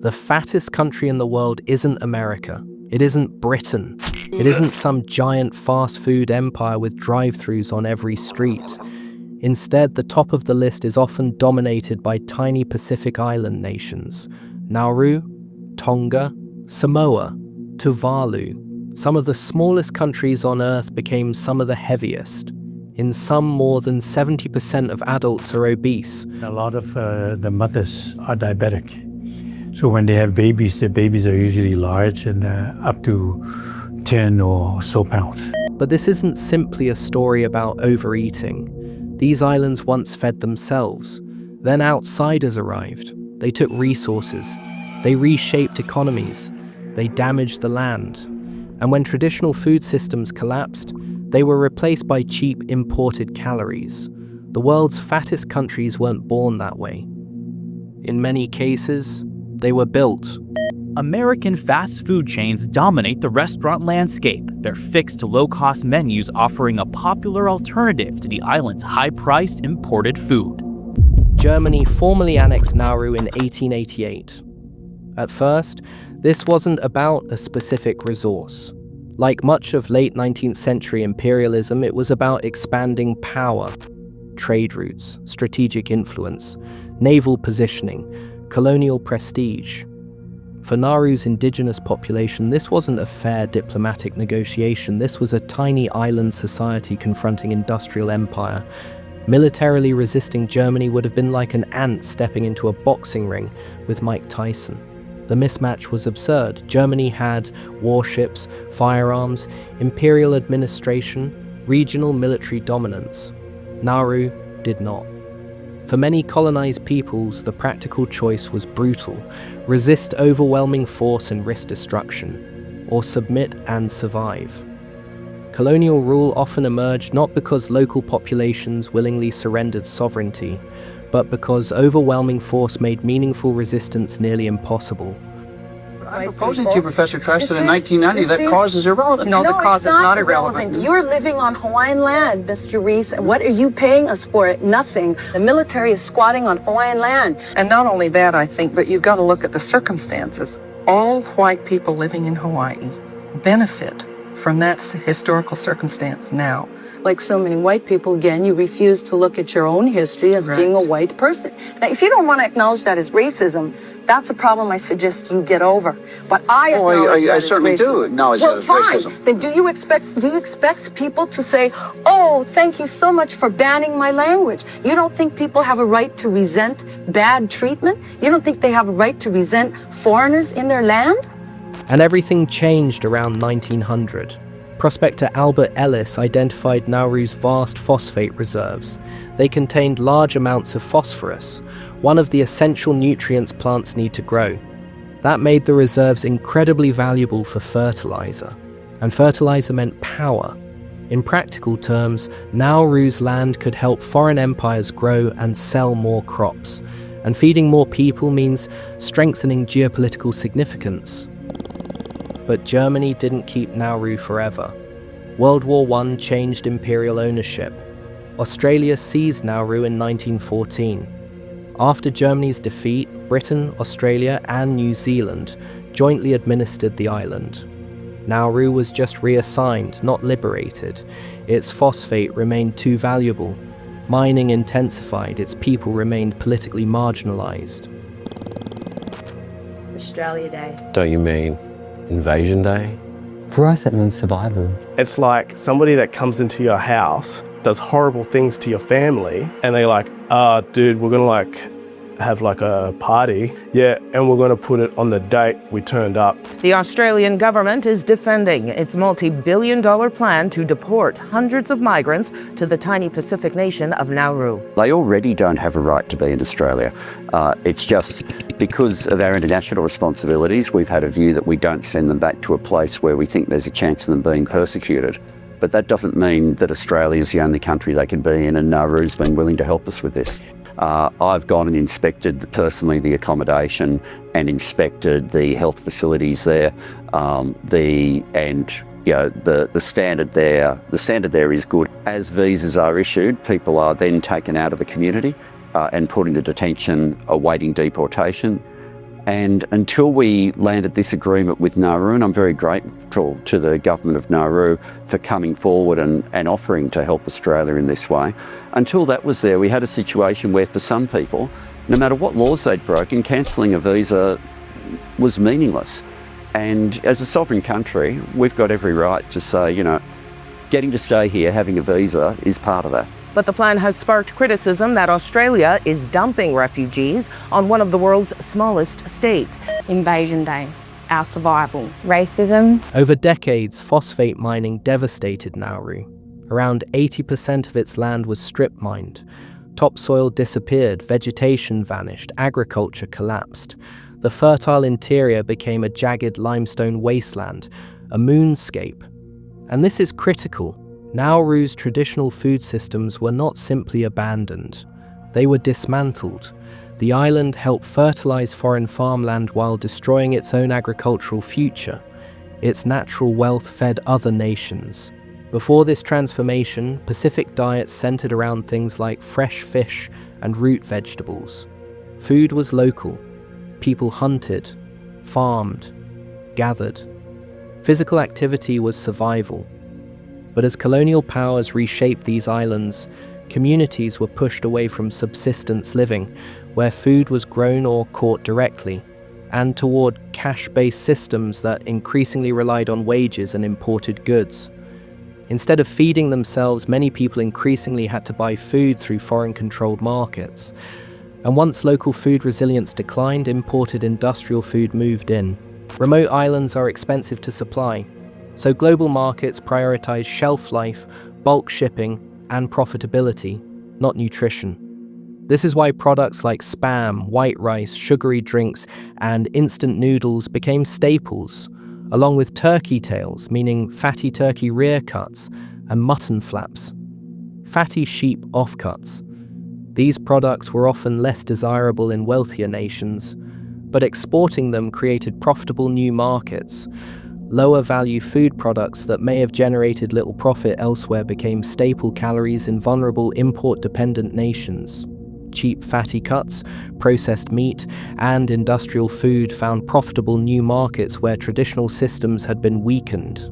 The fattest country in the world isn't America. It isn't Britain. It isn't some giant fast food empire with drive-thrus on every street. Instead, the top of the list is often dominated by tiny Pacific island nations. Nauru, Tonga, Samoa, Tuvalu. Some of the smallest countries on Earth became some of the heaviest. In some, more than 70% of adults are obese. A lot of the mothers are diabetic. So when they have babies, the babies are usually large and up to 10 or so pounds. But this isn't simply a story about overeating. These islands once fed themselves. Then outsiders arrived. They took resources. They reshaped economies. They damaged the land. And when traditional food systems collapsed, they were replaced by cheap imported calories. The world's fattest countries weren't born that way. In many cases, they were built. American fast food chains dominate the restaurant landscape, their fixed low-cost menus offering a popular alternative to the island's high-priced imported food. Germany formally annexed Nauru in 1888. At first, this wasn't about a specific resource. Like much of late 19th century imperialism, it was about expanding power, trade routes, strategic influence, naval positioning, colonial prestige. For Nauru's indigenous population, this wasn't a fair diplomatic negotiation. This was a tiny island society confronting industrial empire. Militarily resisting Germany would have been like an ant stepping into a boxing ring with Mike Tyson. The mismatch was absurd. Germany had warships, firearms, imperial administration, regional military dominance. Nauru did not. For many colonized peoples, the practical choice was brutal: resist overwhelming force and risk destruction, or submit and survive. Colonial rule often emerged not because local populations willingly surrendered sovereignty, but because overwhelming force made meaningful resistance nearly impossible. I'm proposing to you, Professor Trush, that in 1990 that cause is irrelevant. No, the cause is not irrelevant. You're living on Hawaiian land, Mr. Reese, and what are you paying us for it? Nothing. The military is squatting on Hawaiian land. And not only that, I think, but you've got to look at the circumstances. All white people living in Hawaii benefit from that historical circumstance now. Like so many white people, again, you refuse to look at your own history as being a white person. Now, if you don't want to acknowledge that as racism, that's a problem I suggest you get over. But I acknowledge that I as certainly racism. do acknowledge that as racism. Then do you expect people to say, oh, thank you so much for banning my language? You don't think people have a right to resent bad treatment? You don't think they have a right to resent foreigners in their land? And everything changed around 1900. Prospector Albert Ellis identified Nauru's vast phosphate reserves. They contained large amounts of phosphorus, one of the essential nutrients plants need to grow. That made the reserves incredibly valuable for fertilizer. And fertilizer meant power. In practical terms, Nauru's land could help foreign empires grow and sell more crops. And feeding more people means strengthening geopolitical significance. But Germany didn't keep Nauru forever. World War I changed imperial ownership. Australia seized Nauru in 1914. After Germany's defeat, Britain, Australia, and New Zealand jointly administered the island. Nauru was just reassigned, not liberated. Its phosphate remained too valuable. Mining intensified, its people remained politically marginalized. Australia Day. Don't you mean Invasion Day? For us, it means survival. It's like somebody that comes into your house, does horrible things to your family, and they're like, dude, we're gonna have a party. Yeah, and we're gonna put it on the date we turned up. The Australian government is defending its multi-billion-dollar plan to deport hundreds of migrants to the tiny Pacific nation of Nauru. They already don't have a right to be in Australia. It's just because of our international responsibilities, we've had a view that we don't send them back to a place where we think there's a chance of them being persecuted. But that doesn't mean that Australia is the only country they can be in, and Nauru's been willing to help us with this. I've gone and inspected personally the accommodation and inspected the health facilities there. The standard there is good. As visas are issued, people are then taken out of the community and put into detention awaiting deportation. And until we landed this agreement with Nauru, and I'm very grateful to the government of Nauru for coming forward and offering to help Australia in this way, until that was there, we had a situation where for some people, no matter what laws they'd broken, cancelling a visa was meaningless. And as a sovereign country, we've got every right to say, you know, getting to stay here, having a visa is part of that. But the plan has sparked criticism that Australia is dumping refugees on one of the world's smallest states. Invasion Day, our survival. Racism. Over decades, phosphate mining devastated Nauru. Around 80% of its land was strip mined. Topsoil disappeared, vegetation vanished, agriculture collapsed. The fertile interior became a jagged limestone wasteland, a moonscape. And this is critical. Nauru's traditional food systems were not simply abandoned. They were dismantled. The island helped fertilize foreign farmland while destroying its own agricultural future. Its natural wealth fed other nations. Before this transformation, Pacific diets centered around things like fresh fish and root vegetables. Food was local. People hunted, farmed, gathered. Physical activity was survival. But as colonial powers reshaped these islands, communities were pushed away from subsistence living, where food was grown or caught directly, and toward cash-based systems that increasingly relied on wages and imported goods. Instead of feeding themselves, many people increasingly had to buy food through foreign-controlled markets. And once local food resilience declined, imported industrial food moved in. Remote islands are expensive to supply, so global markets prioritize shelf life, bulk shipping, and profitability, not nutrition. This is why products like Spam, white rice, sugary drinks, and instant noodles became staples, along with turkey tails, meaning fatty turkey rear cuts, and mutton flaps, fatty sheep offcuts. These products were often less desirable in wealthier nations, but exporting them created profitable new markets. Lower-value food products that may have generated little profit elsewhere became staple calories in vulnerable import-dependent nations. Cheap fatty cuts, processed meat, and industrial food found profitable new markets where traditional systems had been weakened.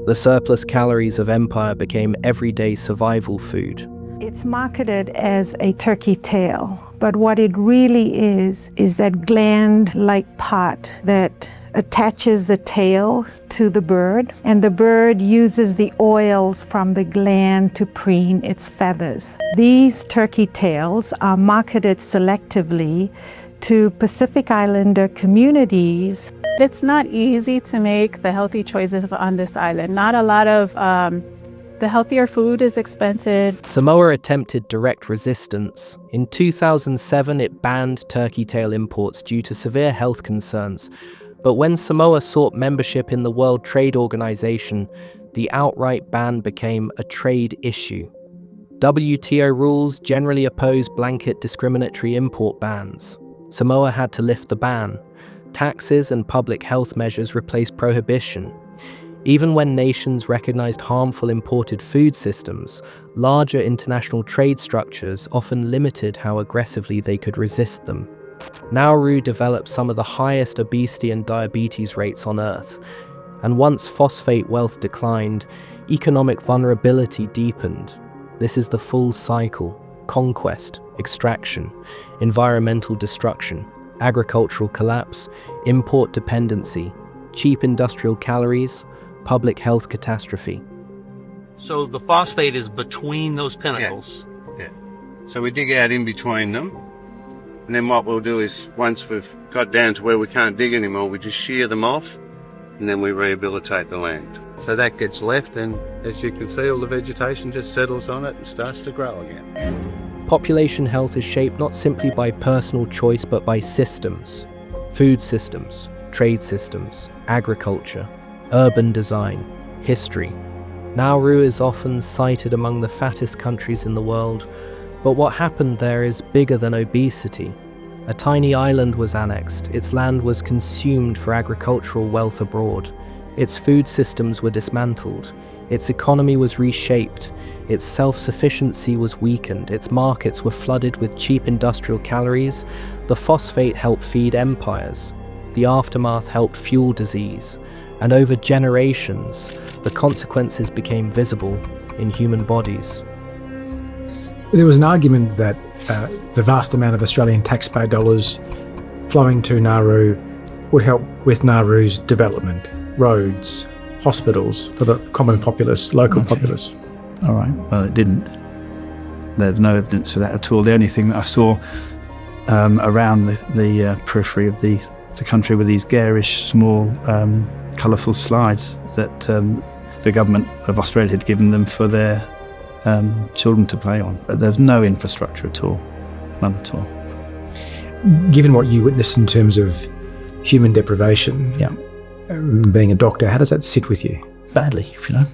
The surplus calories of empire became everyday survival food. It's marketed as a turkey tail, but what it really is that gland-like part that attaches the tail to the bird, and the bird uses the oils from the gland to preen its feathers. These turkey tails are marketed selectively to Pacific Islander communities. It's not easy to make the healthy choices on this island. Not a lot of the healthier food is expensive. Samoa attempted direct resistance. In 2007, it banned turkey tail imports due to severe health concerns. But when Samoa sought membership in the World Trade Organization, the outright ban became a trade issue. WTO rules generally oppose blanket discriminatory import bans. Samoa had to lift the ban. Taxes and public health measures replaced prohibition. Even when nations recognized harmful imported food systems, larger international trade structures often limited how aggressively they could resist them. Nauru developed some of the highest obesity and diabetes rates on Earth, and once phosphate wealth declined, economic vulnerability deepened. This is the full cycle: conquest, extraction, environmental destruction, agricultural collapse, import dependency, cheap industrial calories, public health catastrophe. So the phosphate is between those pinnacles. Yeah. So we dig out in between them, and then what we'll do is, once we've got down to where we can't dig anymore, we just shear them off, and then we rehabilitate the land. So that gets left, and as you can see, all the vegetation just settles on it and starts to grow again. Population health is shaped not simply by personal choice, but by systems. Food systems, trade systems, agriculture, urban design, history. Nauru is often cited among the fattest countries in the world, but what happened there is bigger than obesity. A tiny island was annexed, its land was consumed for agricultural wealth abroad, its food systems were dismantled, its economy was reshaped, its self-sufficiency was weakened, its markets were flooded with cheap industrial calories. The phosphate helped feed empires, the aftermath helped fuel disease, and over generations, the consequences became visible in human bodies. There was an argument that the vast amount of Australian taxpayer dollars flowing to Nauru would help with Nauru's development, roads, hospitals for the common populace, local populace. All right, well, it didn't. There's no evidence of that at all. The only thing that I saw around the periphery of the country were these garish, small, colourful slides that the government of Australia had given them for their children to play on. But there's no infrastructure at all, none at all. Given what you witnessed in terms of human deprivation, being a doctor, how does that sit with you? Badly, you know.